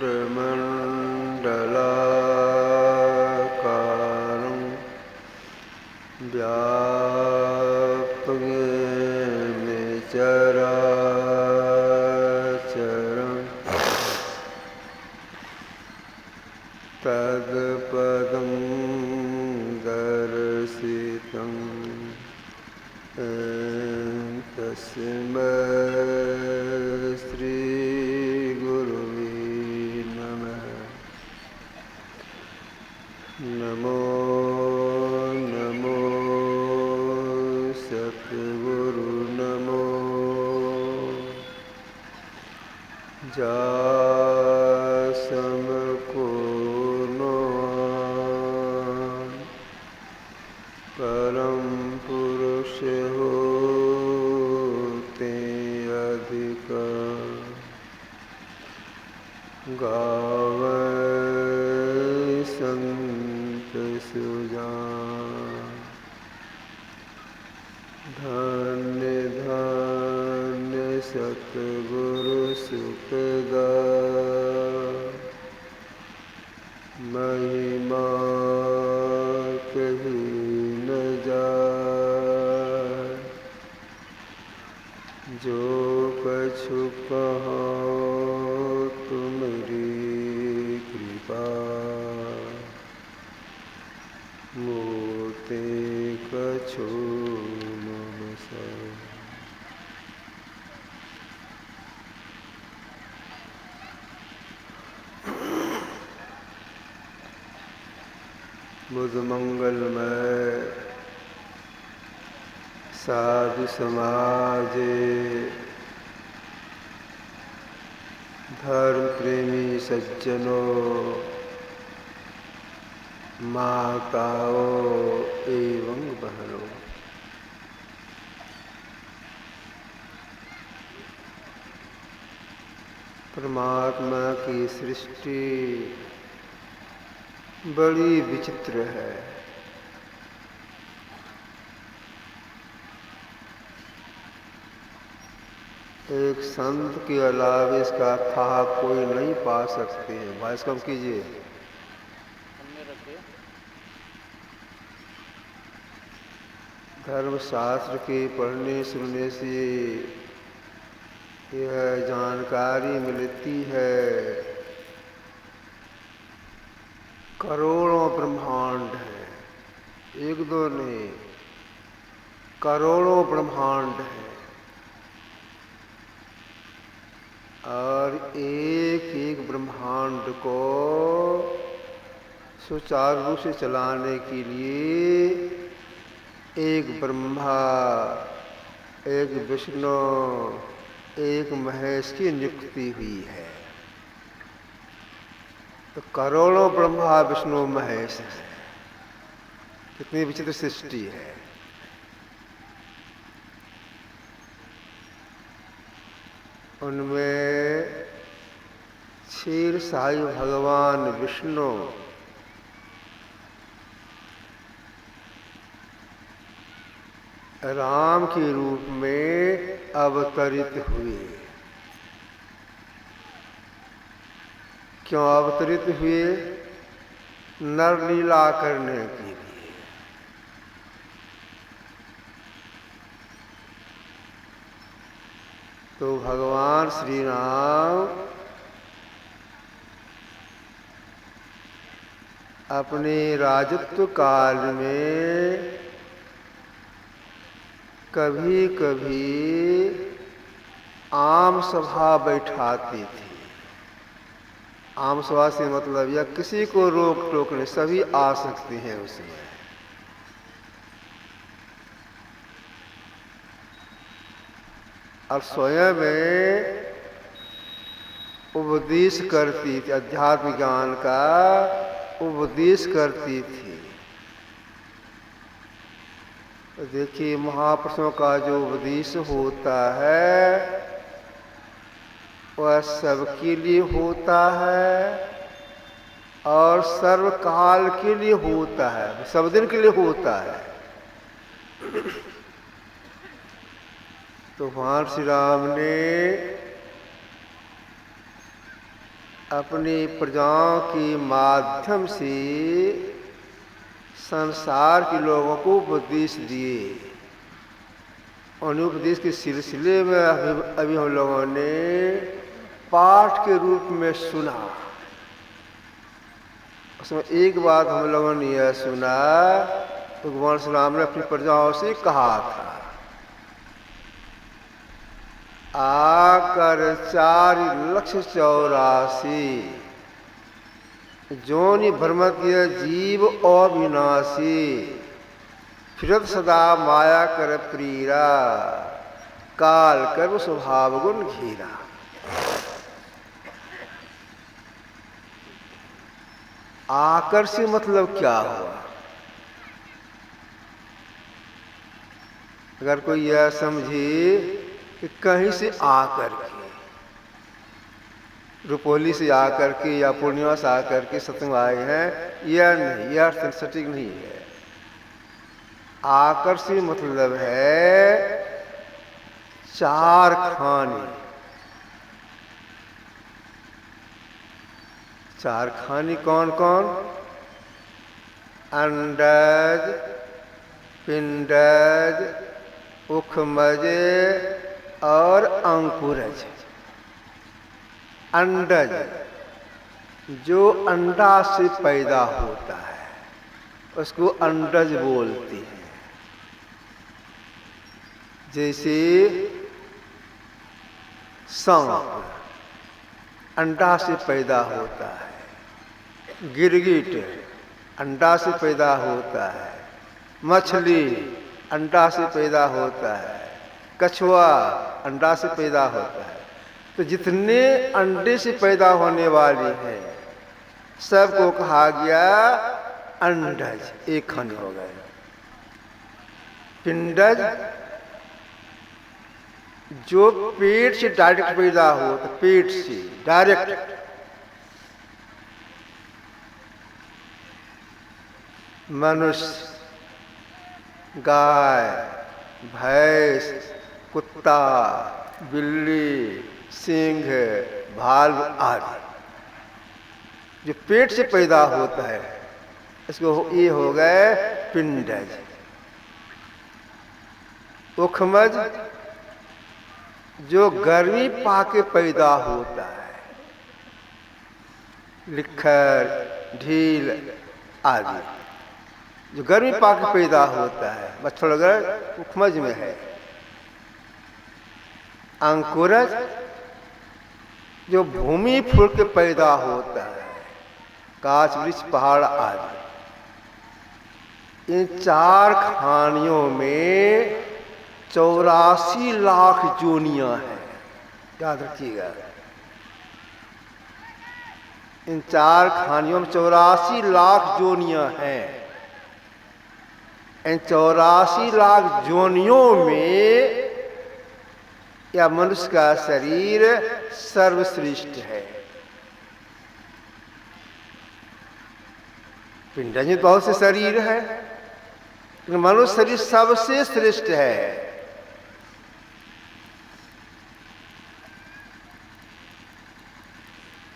चन्द्रमण्डलाकारं व्याप्तं येन चराचरं तत्पदं दर्शितं तस्मै श्रीगुरुवे नमः। नमो नमो सद्गुरु नमो जासमको परम पुरुष होते अधिक गावै संत सुजान। धन्य धन्य सतगुरु सुखदाय महिमा कही न जाय। जो कछु कहो तुमरी कृपा मोते कछु न सै। बुध मंगलमय साधु समाज धर्म प्रेमी सज्जनों माताओं एवं बहनों, परमात्मा की सृष्टि बड़ी विचित्र है। एक संत के अलावा इसका था कोई नहीं पा सकते हैं। वॉइस कम कीजिए। धर्मशास्त्र के पढ़ने सुनने से यह जानकारी मिलती है करोड़ों ब्रह्मांड है, एक दो नहीं, करोड़ों ब्रह्मांड है और एक एक ब्रह्मांड को सुचारू रूप से चलाने के लिए एक ब्रह्मा, एक विष्णु, एक महेश की नियुक्ति हुई है। तो करोड़ों ब्रह्मा विष्णु महेश है। कितनी विचित्र सृष्टि है। उनमें क्षीर साई भगवान विष्णु राम के रूप में अवतरित हुए। क्यों अवतरित हुए? नरलीला करने के लिए। तो भगवान श्री राम अपने राजत्व काल में कभी कभी आम सभा बैठाते थे। आम सभा से मतलब या किसी को रोक टोक नहीं, सभी आ सकते हैं उसमें। और स्वयं में उपदेश करती थी, अध्यात्म ज्ञान का उपदेश करती थी। तो देखिए महापुरुषों का जो उपदेश होता है वह सबके लिए होता है और सर्वकाल के लिए होता है, सब दिन के लिए होता है। तो भगवान श्री राम ने अपनी प्रजाओं के माध्यम से संसार के लोगों को उपदेश दिए। उन उपदेश के सिलसिले में अभी हम लोगों ने पाठ के रूप में सुना। उसमें एक बात हम लोगों ने यह सुना, भगवान श्री राम ने अपनी प्रजाओं से कहा था, आकर 4,84,00,000 जोनि भ्रमत किया जीव अविनाशी, फिरत सदा माया कर प्रीरा, काल कर्म स्वभाव गुण घेरा। आकर से मतलब क्या हुआ? अगर कोई यह समझे कि कहीं से आकर के, रुपौली से आकर के या पूर्णिमा से आकर के सत्संग आए हैं, यह नहीं, यह सटीक नहीं है। आकर से मतलब है 4 खाने। 4 खाने कौन कौन? अंडज, पिंडज, उखमज और अंकुरज। अंडज जो अंडा से पैदा होता है उसको अंडज बोलते हैं। जैसे सांप अंडा से पैदा होता है, गिरगिट अंडा से पैदा होता है, मछली अंडा से पैदा होता है, कछुआ अंडा से पैदा होता है। तो जितने अंडे से पैदा होने वाले हैं सबको कहा गया अंडज, एक खाने हो गए। पिंडज जो पेट से डायरेक्ट पैदा हो, तो पेट से डायरेक्ट, मनुष्य, गाय, भैंस, कुत्ता, बिल्ली, सिंह, भालू आदि जो पेट से पैदा होता है इसको ये हो गए पिंडज। उखमज जो गर्मी पाके पैदा होता है, लिखर, ढील आदि जो गर्मी पाके पैदा होता है, मच्छर वगैरह उखमज में है। अंकुरज जो भूमि फूल के पैदा होता है, गाछ वृक्ष पहाड़ आदि। इन 4 खानियों में 84 लाख जोनियां हैं, याद रखिएगा। इन 4 खानियों में 84 लाख जोनियां हैं। इन 84 लाख जोनियों में या मनुष्य का शरीर सर्वश्रेष्ठ है। पिंडज में बहुत से शरीर है, लेकिन मनुष्य शरीर सबसे श्रेष्ठ है।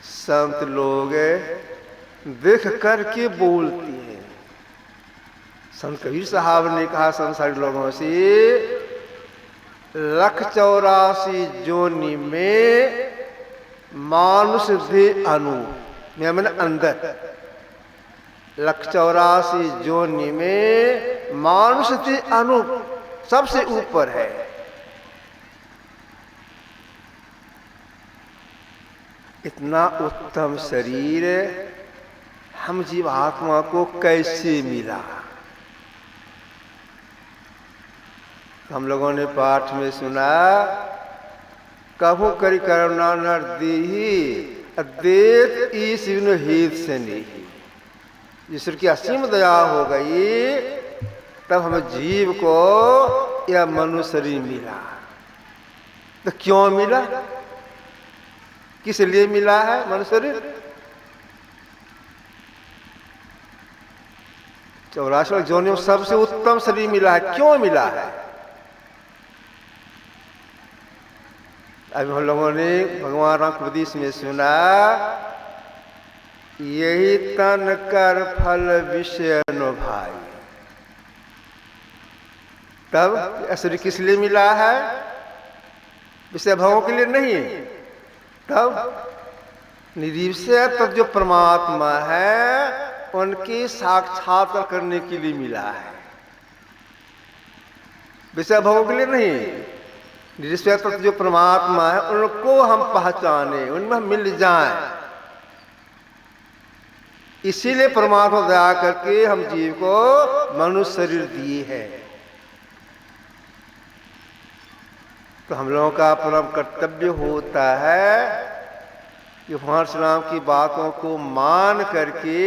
संत लोग देख करके बोलते हैं। संत कबीर साहब ने कहा संसारी लोगों से, 184 जोनि में मानुष दे अनु, मैंने अंदर 184 जोनि में मानुष दे अनु सबसे ऊपर है। इतना उत्तम शरीर हम जीवात्मा को कैसे मिला? हम लोगों ने पाठ में सुना, कभू करी करुणा नर दीही अद्वैत ईश्वर हित से नहीं। ईश्वर की असीम दया हो गई तब हमें जीव को यह मनुष्य शरीर मिला। तो क्यों मिला, किस लिए मिला है मनुष्य शरीर? 84 जोनियों सबसे उत्तम शरीर मिला है। क्यों मिला है? अभी हम लोगों ने भगवान राम उपदेश में सुना, यही तन कर फल विषय नो भाई। तब शरीर किस लिए मिला है? विषय भोगों के लिए नहीं। तब निर्विषय तक जो परमात्मा है उनकी साक्षात्कार करने के लिए मिला है, विषय भोगों के लिए नहीं। निर्विषय तक जो परमात्मा है उनको हम पहचाने, उनमें हम मिल जाएं। इसीलिए परमात्मा दया करके हम जीव को मनुष्य शरीर दिए है। तो हम लोगों का परम कर्तव्य होता है कि भगवान श्री राम की बातों को मान करके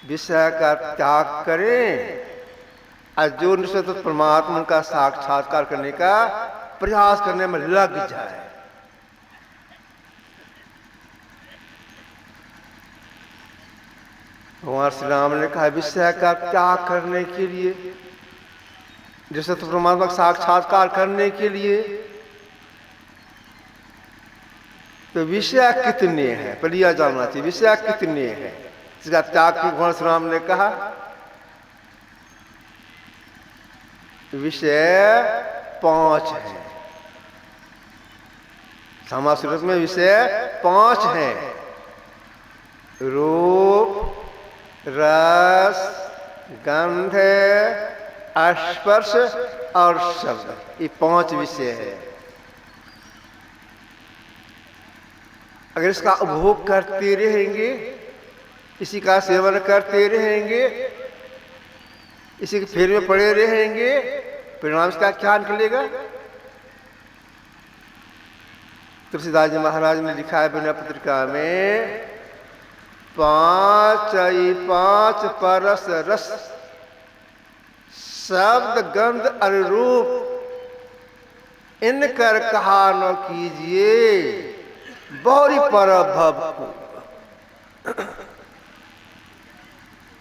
विषय का त्याग करें और जो निश्चित परमात्मा का साक्षात्कार करने का प्रयास करने में लग जाए। भगवान श्री राम ने कहा विषय का त्याग करने के लिए, जैसे तो परमात्मा का साक्षात्कार करने के लिए तो विषय कितने हैं पहले यह जानना चाहिए। विषय कितने हैं इसका त्याग की भगवान श्री राम ने कहा विषय 5 हैं। समासूरत में विषय 5 हैं। रूप, रस, गंध, स्पर्श और शब्द, ये 5 विषय है। अगर इसका उपभोग करते रहेंगे, इसी का सेवन करते रहेंगे, इसी के फेर में पड़े रहेंगे, परिणाम इसका क्या निकलेगा? तुलसीदास जी महाराज ने लिखा है विनय पत्रिका में 5 परस रस शब्द गंध और रूप इनकर कहा न कीजिए बहुरी पर भव।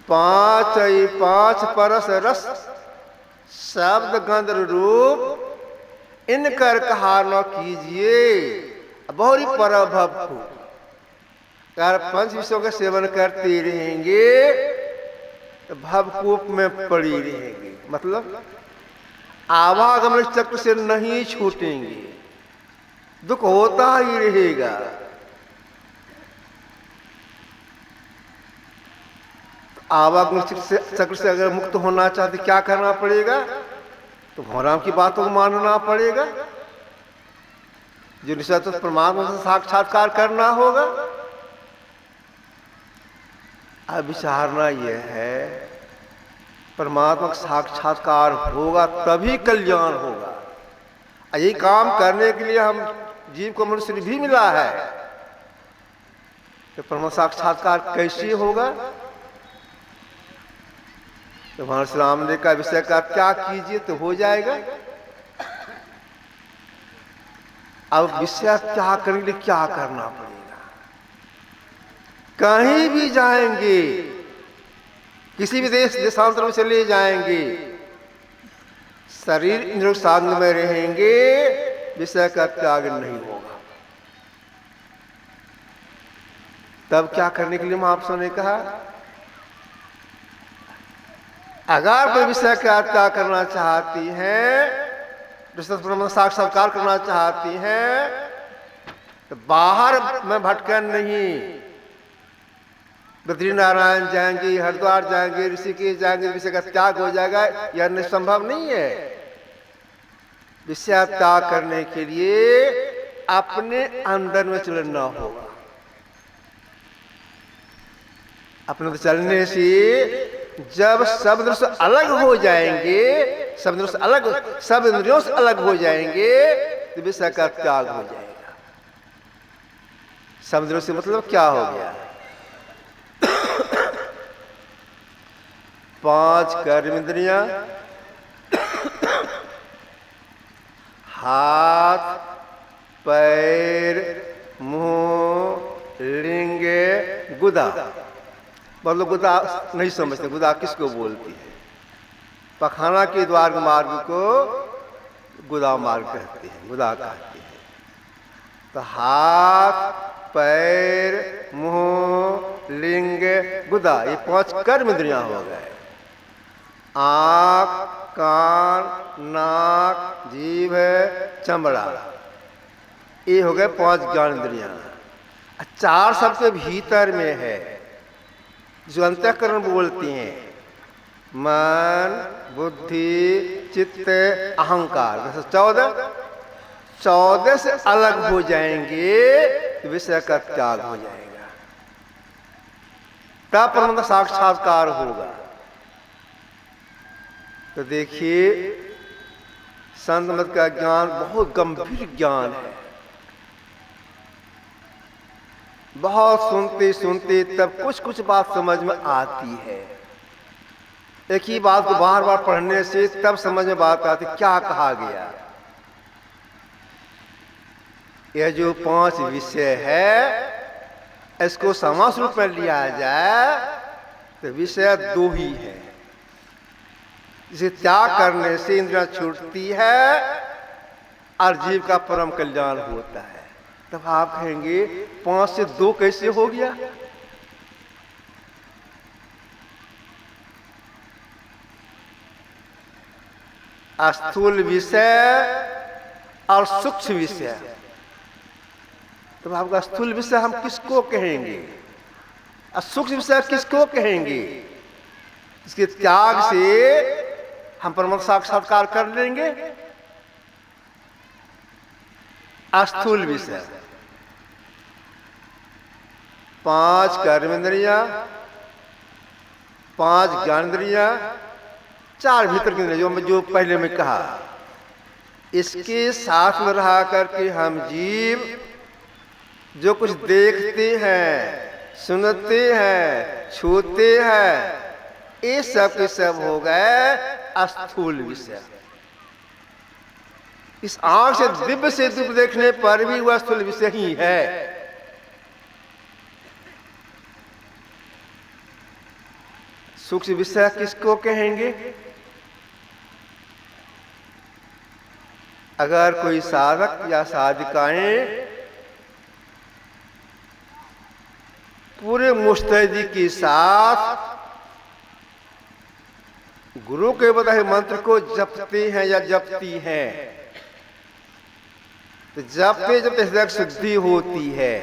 5 परस रस शब्द गंध रूप इनकर कहा न कीजिए बहुरी पर भव। अगर 5 विषयों का सेवन करते रहेंगे तो भवकूप में पड़ी रहेंगे, मतलब आवागमन चक्र से नहीं छूटेंगे, दुख होता ही रहेगा। आवागमन चक्र से अगर मुक्त होना चाहते क्या करना पड़ेगा? तो भगवान की बातों को मानना पड़ेगा, जो निश्चित परमात्मा से साक्षात्कार करना होगा। अब विचारना यह है परमात्मा का साक्षात्कार होगा तभी कल्याण होगा। यही काम करने के लिए हम जीव को मनुष्य भी मिला है। तो परमात्मा साक्षात्कार कैसे होगा? तो भगवान श्री राम ने कहा विषय का त्याग कीजिए तो हो जाएगा। अब विषय त्याग करने के लिए क्या करना पड़ेगा? कहीं भी जाएंगे, किसी भी देशांतर में चले जाएंगे, शरीर इंद्रियों सांग में रहेंगे, विषय का त्याग नहीं होगा। तब क्या करने के लिए महापुरुषों ने कहा अगर कोई विषय का त्याग करना चाहती हैं, साक्षात्कार करना चाहती हैं, तो बाहर में भटकन नहीं, बद्रीनारायण जाएंगे, हरिद्वार जाएंगे, ऋषिकेश जाएंगे, विषय का त्याग हो जाएगा, यह संभव नहीं है। विषय त्याग करने के लिए अपने अंदर में चलना होगा। अपने तो चलने से जब सब इंद्रियों से अलग हो जाएंगे, सब इंद्रियों से अलग हो जाएंगे तो विषय का त्याग हो जाएगा। सब इंद्रियों से मतलब क्या हो गया? 5 कर्म इंद्रियां, हाथ, पैर, मुंह, लिंग, गुदा। मतलब गुदा नहीं समझते, गुदा किसको बोलती है? पखाना के द्वार मार्ग को गुदा मार्ग कहते हैं, गुदा कहते हैं। तो हाथ, पैर, मुंह, लिंग, गुदा, ये 5 कर्म इंद्रियां हो गए। आँख, कान, नाक, जीभ, चमड़ा, ये हो गए 5 ज्ञान इंद्रियां। 4 सबके भीतर में है जो अंतःकरण बोलती हैं, मन, बुद्धि, चित्त, अहंकार। जैसे 14 से अलग हो जाएंगे तो विषय का त्याग हो जाएगा, तब परम साक्षात्कार होगा। तो देखिए, संत मत का ज्ञान बहुत गंभीर ज्ञान है। बहुत सुनते सुनते तब कुछ कुछ बात समझ में आती है। एक ही बात को बार बार पढ़ने से तब समझ में बात आती क्या कहा गया। यह जो 5 विषय है, इसको समास रूप में लिया जाए तो विषय 2 ही है। जिसे त्याग करने से इंद्रियां छूटती है और जीव का परम कल्याण होता है। तब आप कहेंगे 5 से 2 कैसे हो गया? स्थूल विषय और सूक्ष्म विषय। तो आपका स्थूल विषय हम किसको कहेंगे और सूक्ष्म विषय किसको कहेंगे? इसके त्याग से हम परम साक्षात्कार कर लेंगे। स्थूल विषय 5 कर्मेंद्रियां, 5 ज्ञानेंद्रियां, 4 भीतर की इंद्रियां जो पहले में कहा। इसके साथ में रहा करके हम जीव जो कुछ देखते हैं, सुनते हैं, छूते हैं, ये सब के सब हो गए स्थूल विषय। इस आंख से दिव्य से दिव्य देखने पर भी वह स्थूल विषय ही है। सूक्ष्म विषय किसको कहेंगे? अगर कोई साधक या साधिकाएं पूरे मुस्तैदी के साथ गुरु के बताए मंत्र को जपते हैं या जपती हैं, तो जपते जपते हृदय शुद्धि होती है,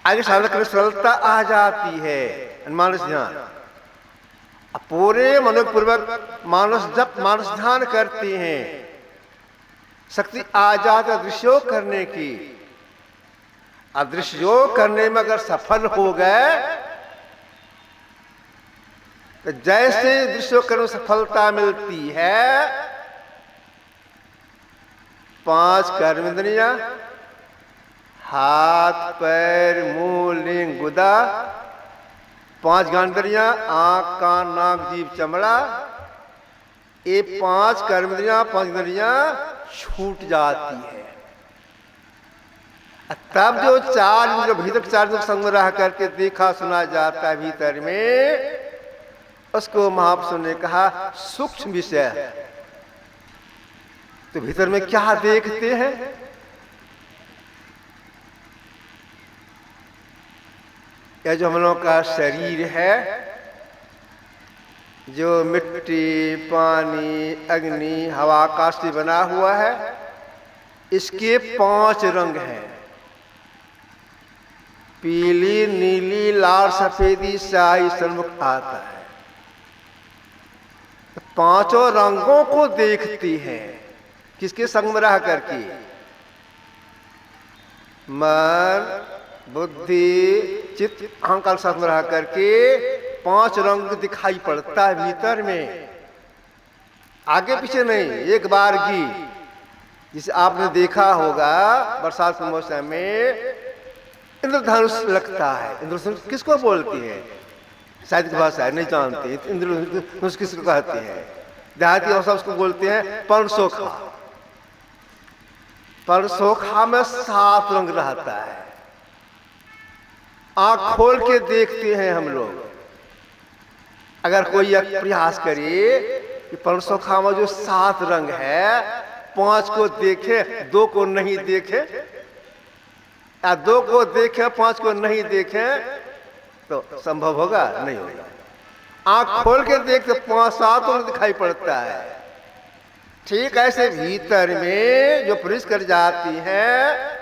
आगे साधक में सरलता आ जाती है। मानस ध्यान पूरे मनोपूर्वक मानस ध्यान करते हैं, शक्ति आ जाती है दृश्योग करने की। अदृश्य योग करने में अगर सफल हो गए तो जैसे दृश्य करने में सफलता मिलती है, 5 कर्मेंद्रियां, हाथ, पैर, मुंह, लिंग, गुदा, 5 ज्ञानेंद्रियां, आंख, कान, नाक, जीभ, चमड़ा, ये 5 कर्मेंद्रियां, 5 इंद्रियां छूट जाती है। तब जो 4 जो भीतर 4 जो संग में रह करके देखा सुना जाता है भीतर में, उसको महापुरुषों ने कहा सूक्ष्म विषय। तो भीतर में क्या देखते हैं? यह जो हम लोगों का शरीर है, जो मिट्टी, पानी, अग्नि, हवा, आकाश से बना हुआ है, इसके 5 रंग हैं। पीली, नीली, लाल, सफेदी, स्याही सन्मुख आता है। 5 रंगों को देखती हैं किसके संग में रह करके? मन, बुद्धि, चित्त, अहंकार संग में रह करके 5 रंग दिखाई पड़ता है भीतर में, आगे पीछे नहीं, एक बार की। जिसे आपने देखा होगा बरसात के मौसम में इंद्रधनुष लगता है। इंद्रधनुष किसको बोलती है? शायद की भाषा है, नहीं जानते इंद्रधनुष किसको कहते हैं। देहाती भाषा उसको बोलते हैं परसोखा। परसोखा में 7 रंग रहता है। आंख खोल के देखते हैं हम लोग। अगर कोई प्रयास करे कि परसोखा में जो 7 रंग है, 5 को देखे, 2 को नहीं देखे, या दो को देखें, पांच को नहीं देखें, तो संभव होगा? नहीं होगा। आंख खोल के देख तो पांच सात को दिखाई पड़ता है। ठीक ऐसे भीतर में जो प्रवेश कर जाती है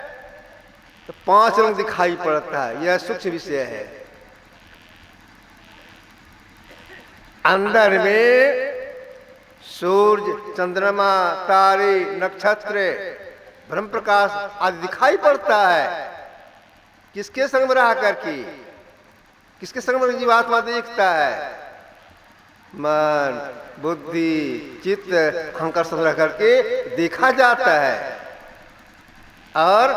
तो पांच रंग दिखाई पड़ता है। यह सूक्ष्म विषय है। अंदर में सूर्य, चंद्रमा, तारे, नक्षत्र, ब्रह्म प्रकाश आदि दिखाई पड़ता है। किसके संग में रह करके, किसके संग में जीवात्मा देखता है? मन, बुद्धि, चित्त, अहंकार संग रह करके देखा जाता है और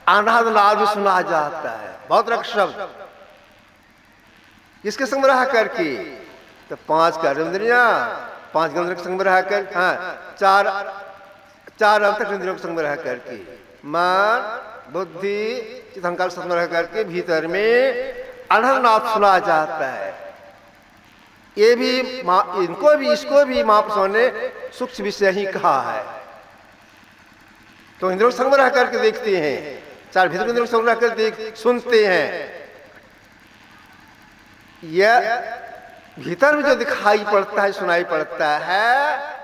अनाद नाद भी सुना जाता है। बहुत रख शब्द किसके संग में रह करके? तो पांच कर्मेंद्रियां, पांच गंधर्व के संग में रह कर, हाँ, चार अंतक इंद्रियों के संग में रह करके, मन, बुद्धि, चित्त, अहंकार संग में रह करके भीतर में अनहदनाद सुना जाता है। ये भी इनको भी, इसको भी महापुरुषों ने सूक्ष्म विषय ही कहा है। तो इंद्रियों के संग में रह करके देखते हैं, चार भीतर इंद्रियों के संग में रह कर सुनते हैं। यह भीतर में जो दिखाई पड़ता है, सुनाई पड़ता है,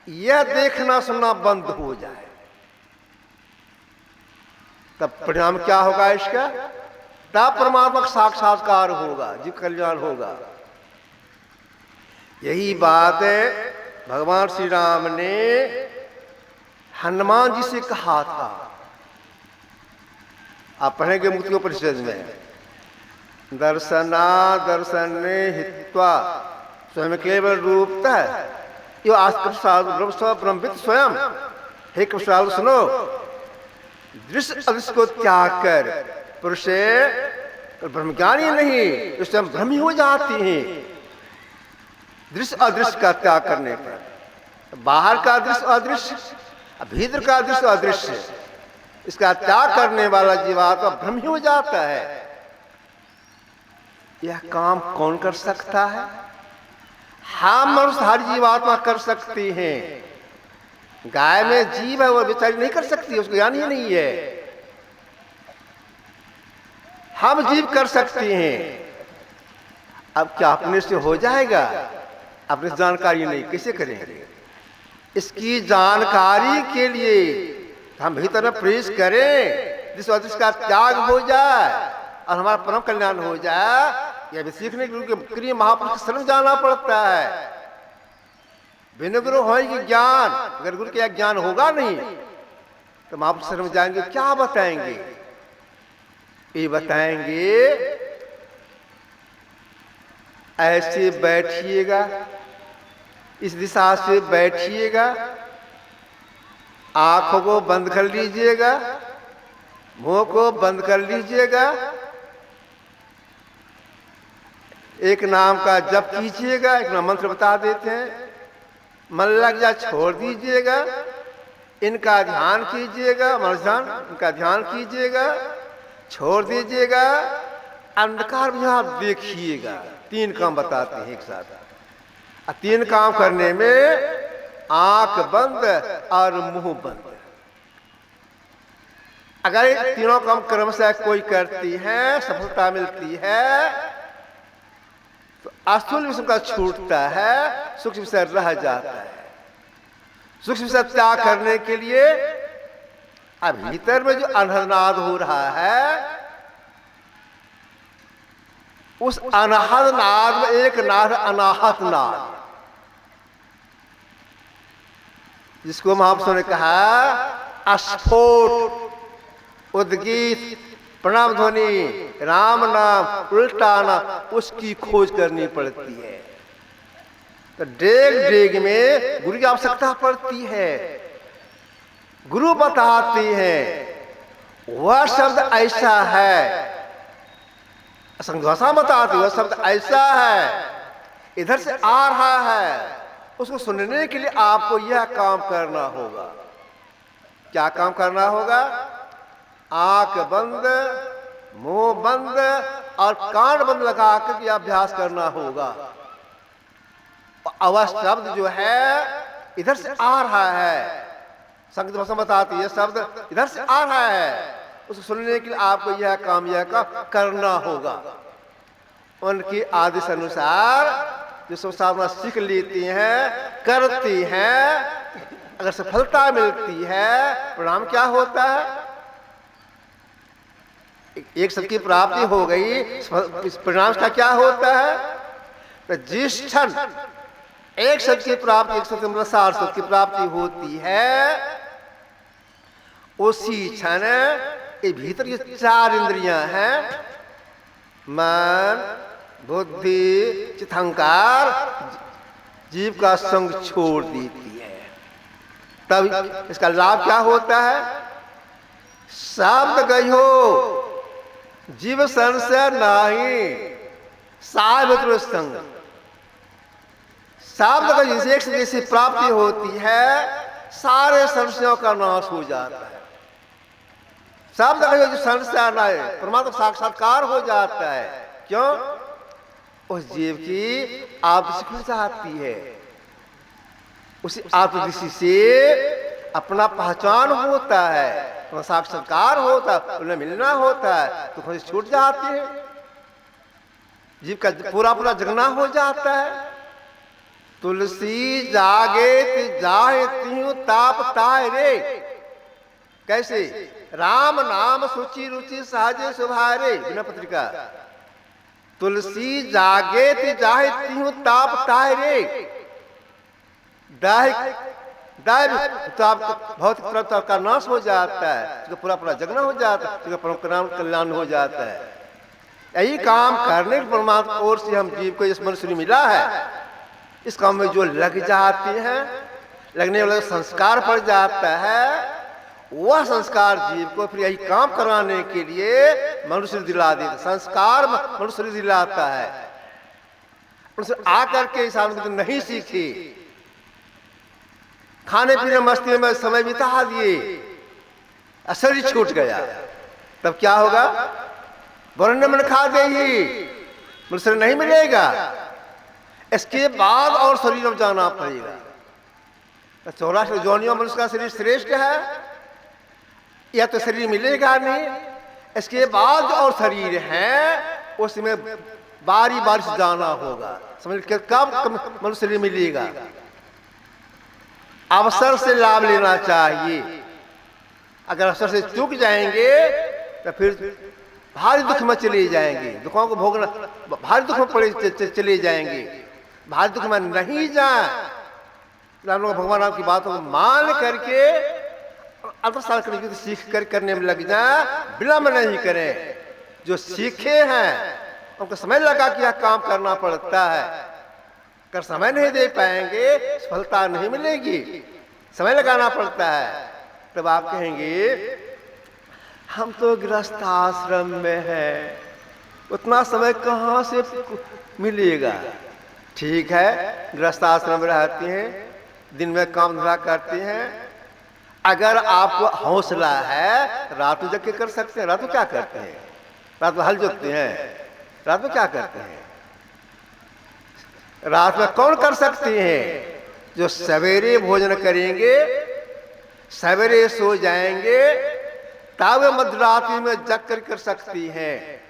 यह देखना सुनना बंद हो जाए तब परिणाम क्या होगा इसका? तब परमात्मा का साक्षात्कार होगा, जीव कल्याण होगा। यही बात है भगवान श्री राम ने हनुमान जी से कहा था। आप पढ़ेंगे मुक्तियोपनिषद में, दर्शना दर्शने हित्वा स्वयं केवल रूपता यो ब्रह्मविद स्वयं। हे कृष्ण सुनो, दृश्य अदृश्य को त्याग कर पुरुष ब्रह्मज्ञानी नहीं, तो स्वयं ब्रह्म हो जाती हैं। दृश्य अदृश्य का त्याग करने पर बाहर का दृश्य अदृश्य, भीतर का दृश्य अदृश्य, इसका त्याग करने वाला जीवात्मा ब्रह्म हो जाता है। यह काम कौन कर सकता है? हम मनुष्य हर जीवात्मा कर सकती हैं। गाय में जीव है, वो बेचारी नहीं कर सकती, उसको ज्ञान ही नहीं है। हम जीव कर सकती हैं। अब क्या अपने से हो जाएगा? अपने जानकारी नहीं, कैसे करेंगे? इसकी जानकारी के लिए हम भीतर में प्रवेश करें, जिस अदृश्य का त्याग हो जाए और हमारा परम कल्याण हो जाए। यह भी सीखने के लिए महापुरुष के शरण जाना पड़ता है। बिना गुरु होएगी ज्ञान, अगर गुरु के ज्ञान होगा नहीं तो महापुरुष शरण में जाएंगे, क्या बताएंगे? ये बताएंगे ऐसे बैठिएगा, इस दिशा से बैठिएगा, आंखों को बंद कर लीजिएगा, मुंह को बंद कर लीजिएगा, एक नाम का जप कीजिएगा, एक नाम मंत्र बता देते हैं, मन लग जा छोड़ दीजिएगा, इनका ध्यान कीजिएगा, ध्यान इनका ध्यान कीजिएगा, छोड़ दीजिएगा, अंधकार में आप देखिएगा। तीन काम बताते हैं एक साथ। तीन काम करने में आंख बंद और मुंह बंद। अगर ये तीनों काम क्रमशः कोई करती है, सफलता मिलती है, तो अस्थूल विषय का छूटता है, सूक्ष्म विषय रह जाता है। सूक्ष्म विषय त्याग करने के लिए अब भीतर में जो अनहदनाद हो रहा है, उस अनाहत नाद में एक नाद अनाहत नाद, जिसको महापुरुषों ने कहा अस्फोट, उद्गीत, प्रणाम ध्वनि, राम नाम, उल्टाना, उसकी खोज करनी पड़ती है। तो डेग डेग में गुरु की आवश्यकता पड़ती है। गुरु बताते हैं वह शब्द ऐसा है, संघर्षा बताती वह शब्द ऐसा है, इधर से आ रहा है, उसको सुनने के लिए आपको यह काम करना होगा। क्या काम करना होगा? आंख बंद, मुंह बंद और कान बंद लगा कर अभ्यास करना होगा। वह शब्द जो है इधर से आ रहा है, संगीत भाषा बताती है शब्द इधर से आ रहा है, उसको सुनने के लिए आपको यह काम करना होगा। उनकी आदेश अनुसार जो सब साधना सीख लेती हैं, करती हैं, अगर सफलता मिलती है, परिणाम क्या होता है? एक सत की प्राप्ति हो गई, इस परिणाम का क्या होता है? तो जिस क्षण एक सत की प्राप्ति, एक सत मतलब 60 सत की प्राप्ति होती है, उसी क्षण ये भीतर ये 4 इंद्रियां हैं, मन, बुद्धि, चित्त, अहंकार, जीव का संग छोड़ देती है। तब इसका लाभ क्या होता है? शब्द गयो जीव संशय नाही सावित्र संग। शब्द का जैसे प्राप्ति होती है, सारे संशयों का नाश हो जाता है। शब्द का जो संशय ना है, परमात्मा साक्षात्कार हो जाता है। क्यों? उस जीव की आपदृष्टि खुल जाती है, उसी आपदृष्टि से अपना पहचान होता है, साक्षात्कार होता है, उन्हें मिलना होता है, तो खुशी छूट जाती है, जीव का पूरा जगना हो जाता है। तुलसी जागे जाहे तीहू ताप ताय रे। कैसे? राम नाम सुचि रुचि सहजे सुभारे। बिना पत्रिका। तुलसी जागे जाहे तीहू ताप ताय रे। भौतिक प्रवृत्ति का नाश हो जाता है, तो पूरा जगना हो जाता है, तो परम कल्याण हो जाता है। यही काम करने के परमात्मा ओर से हम जीव को इस मनुष्य मिला है। इस काम में जो लग जाते हैं, लगने वाला संस्कार पड़ जाता है, वह संस्कार जीव को फिर यही काम कराने के लिए मनुष्य दिला देता। संस्कार मनुष्य दिलाता है। उनसे आकर के इस आदमी को नहीं सीखी, खाने पीने मस्ती में समय बिता दिए, शरीर छूट गया, तब क्या होगा? वर्ण मन खा देगी, मनुष्य नहीं मिलेगा। इसके बाद और शरीर में जाना पड़ेगा। 84 जोनियों मनुष्य का शरीर श्रेष्ठ है, या तो शरीर मिलेगा नहीं। इसके बाद जो और शरीर है, उसमें बारी बारी से जाना होगा। समझ के कब मनुष्य शरीर मिलेगा? अवसर से लाभ लेना चाहिए। अगर अवसर से चूक जाएंगे तो फिर भारी दुख में चले जाएंगे, दुखों को भोगना, भारी दुख में चले जाएंगे। भारी दुख में नहीं जाए, हम लोग भगवान राम की बातों को मान करके अल्पसार करने की सीख कर करने में लग जाए, विलंब नहीं करें। जो सीखे हैं उनको समय लगा कि यह काम करना पड़ता है। अगर समय नहीं दे पाएंगे, सफलता नहीं मिलेगी। समय लगाना पड़ता है। तब आप कहेंगे हम तो गृहस्थ आश्रम में हैं, उतना समय कहाँ से मिलेगा? ठीक है, गृहस्थ आश्रम में रहती हैं, दिन में काम धंधा करती हैं। अगर आपको हौसला है, रात में जग के कर सकते हैं। रात में क्या करते हैं? रात में हल जोतते हैं। रात में क्या करते हैं? रात में कौन कर सकते हैं? जो सवेरे भोजन करेंगे, सवेरे सो जाएंगे, तब मध्यरात्रि में जग कर सकती हैं।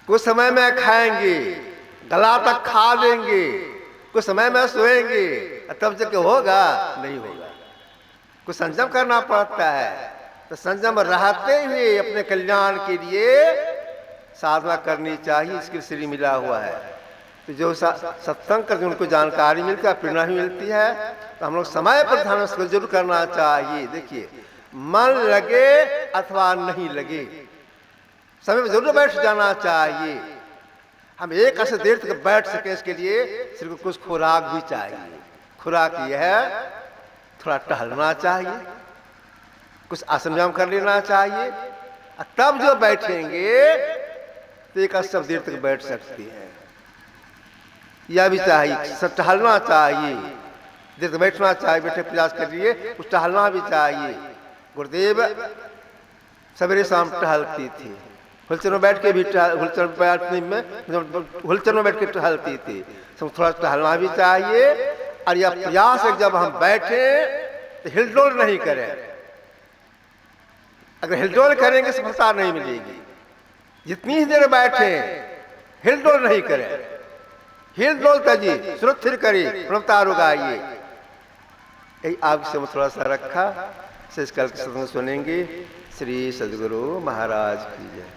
कुछ समय में खाएंगे, गला तक खा लेंगे, कुछ समय में सोएंगे, तब जग होगा? नहीं होगा। कुछ संयम करना पड़ता है। तो संयम रहते हुए अपने कल्याण के लिए साधना करनी चाहिए। इसके शरीर मिला हुआ है। तो जो सत्संग करके उनको जानकारी मिलती है, प्रेरणा भी मिलती है, तो हम लोग समय पर ध्यान जरूर करना चाहिए। देखिए, मन लगे अथवा नहीं लगे, समय पर जरूर बैठ जाना चाहिए। हम एक ऐसे देर तक बैठ सके, इसके लिए सिर्फ कुछ खुराक भी चाहिए। खुराक यह है, थोड़ा टहलना चाहिए, कुछ आसन व्यायाम कर लेना चाहिए, तब जो बैठेंगे तो एक सब देर तक बैठ सकती हैं। यह भी चाहिए, टहलना चाहिए, देर तक बैठना चाहिए, बैठे प्रयास करिए, कुछ टहलना भी चाहिए। गुरुदेव सवेरे शाम टहलती थी, हुलचर में बैठ के भी हुलचर में बैठ के टहलती थी। थोड़ा टहलना भी चाहिए। और यह प्रयास है, जब हम बैठे तो हिलडोल नहीं करें, अगर हिलडोल करेंगे सफलता नहीं मिलेगी। जितनी ही देर बैठे हिलडोल नहीं करें, हिलडोल तजी सुरक्षित करी प्रभुता रुगाइए। यही आपसे थोड़ा सा रखा, शेष कल के सत्संग सुनेंगे। श्री सद्गुरु महाराज की जय।